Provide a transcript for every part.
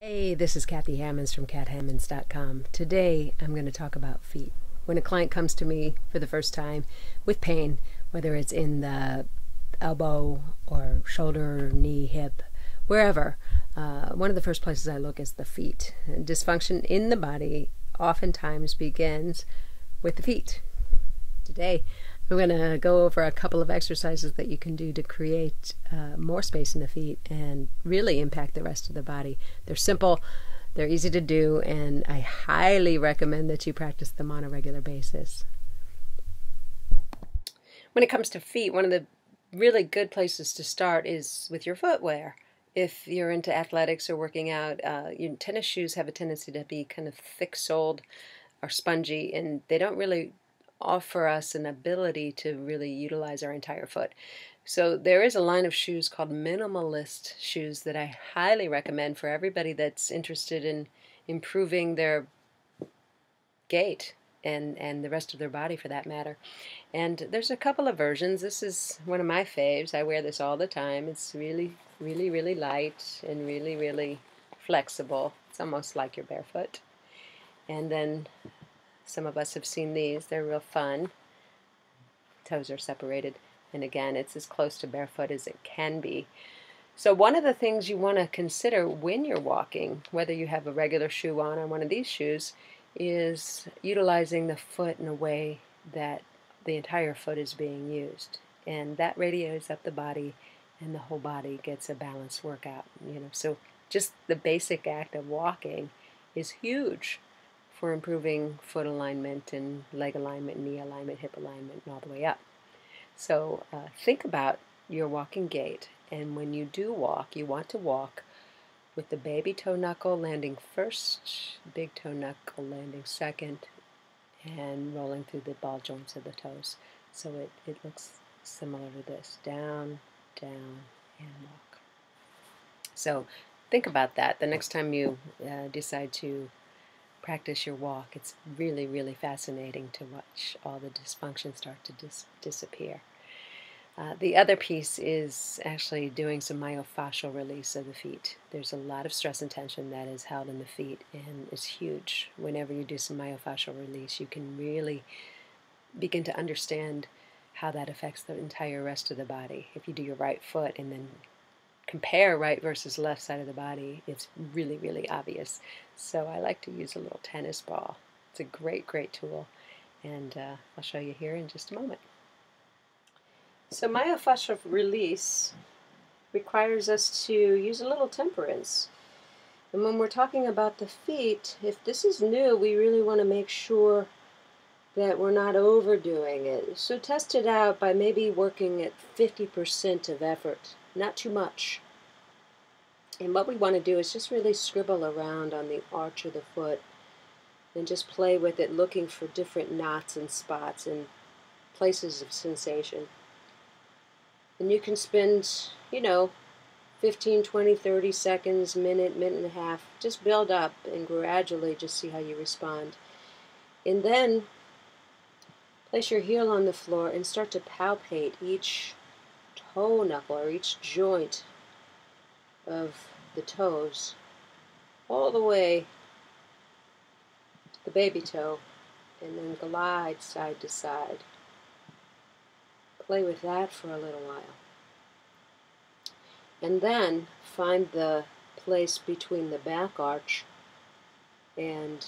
Hey, this is Kathy Hammonds from kathammonds.com. Today I'm going to talk about feet. When a client comes to me for the first time with pain, whether it's in the elbow or shoulder, knee, hip, wherever, one of the first places I look is the feet. And dysfunction in the body oftentimes begins with the feet. Today I'm going to go over a couple of exercises that you can do to create more space in the feet and really impact the rest of the body. They're simple, they're easy to do, and I highly recommend that you practice them on a regular basis. When it comes to feet, one of the really good places to start is with your footwear. If you're into athletics or working out, your tennis shoes have a tendency to be kind of thick-soled or spongy, and they don't really offer us an ability to really utilize our entire foot. So there is a line of shoes called minimalist shoes that I highly recommend for everybody that's interested in improving their gait and the rest of their body for that matter. And there's a couple of versions. This is one of my faves. I wear this all the time. It's really, really, really light and really, really flexible. It's almost like you're barefoot. And then some of us have seen these. They're real fun. Toes are separated. And again, it's as close to barefoot as it can be. So one of the things you want to consider when you're walking, whether you have a regular shoe on or one of these shoes, is utilizing the foot in a way that the entire foot is being used. And that radiates up the body, and the whole body gets a balanced workout. So just the basic act of walking is huge for improving foot alignment and leg alignment, knee alignment, hip alignment, and all the way up. So think about your walking gait, and when you do walk, you want to walk with the baby toe knuckle landing first, big toe knuckle landing second, and rolling through the ball joints of the toes. So it looks similar to this, down, down, and walk. So think about that the next time you decide to practice your walk. It's really, really fascinating to watch all the dysfunction start to disappear. The other piece is actually doing some myofascial release of the feet. There's a lot of stress and tension that is held in the feet, and it's huge. Whenever you do some myofascial release, you can really begin to understand how that affects the entire rest of the body. If you do your right foot and then compare right versus left side of the body, it's really, really obvious. So I like to use a little tennis ball. It's a great, great tool, and I'll show you here in just a moment. So myofascial release requires us to use a little temperance. And when we're talking about the feet, if this is new, we really want to make sure that we're not overdoing it. So test it out by maybe working at 50% of effort, not too much. And what we want to do is just really scribble around on the arch of the foot and just play with it, looking for different knots and spots and places of sensation. And you can spend, 15, 20, 30 seconds, minute and a half, just build up and gradually just see how you respond. And then place your heel on the floor and start to palpate each toe knuckle or each joint of the toes all the way to the baby toe, and then glide side to side. Play with that for a little while. And then find the place between the back arch and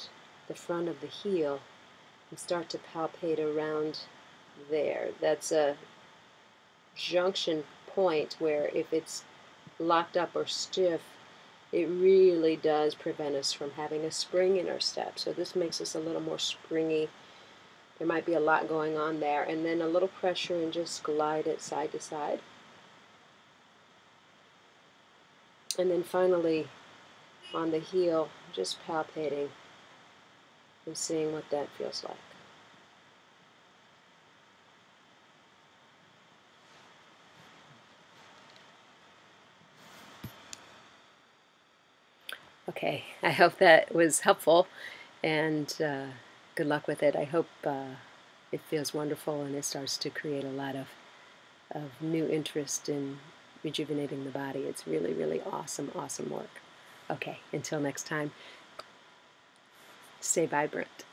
the front of the heel and start to palpate around there. That's a junction point where if it's locked up or stiff, it really does prevent us from having a spring in our step. So this makes us a little more springy. There might be a lot going on there. And then a little pressure and just glide it side to side. And then finally, on the heel, just palpating and seeing what that feels like. Okay, I hope that was helpful, and good luck with it. I hope it feels wonderful and it starts to create a lot of new interest in rejuvenating the body. It's really, really awesome, awesome work. Okay, until next time, stay vibrant.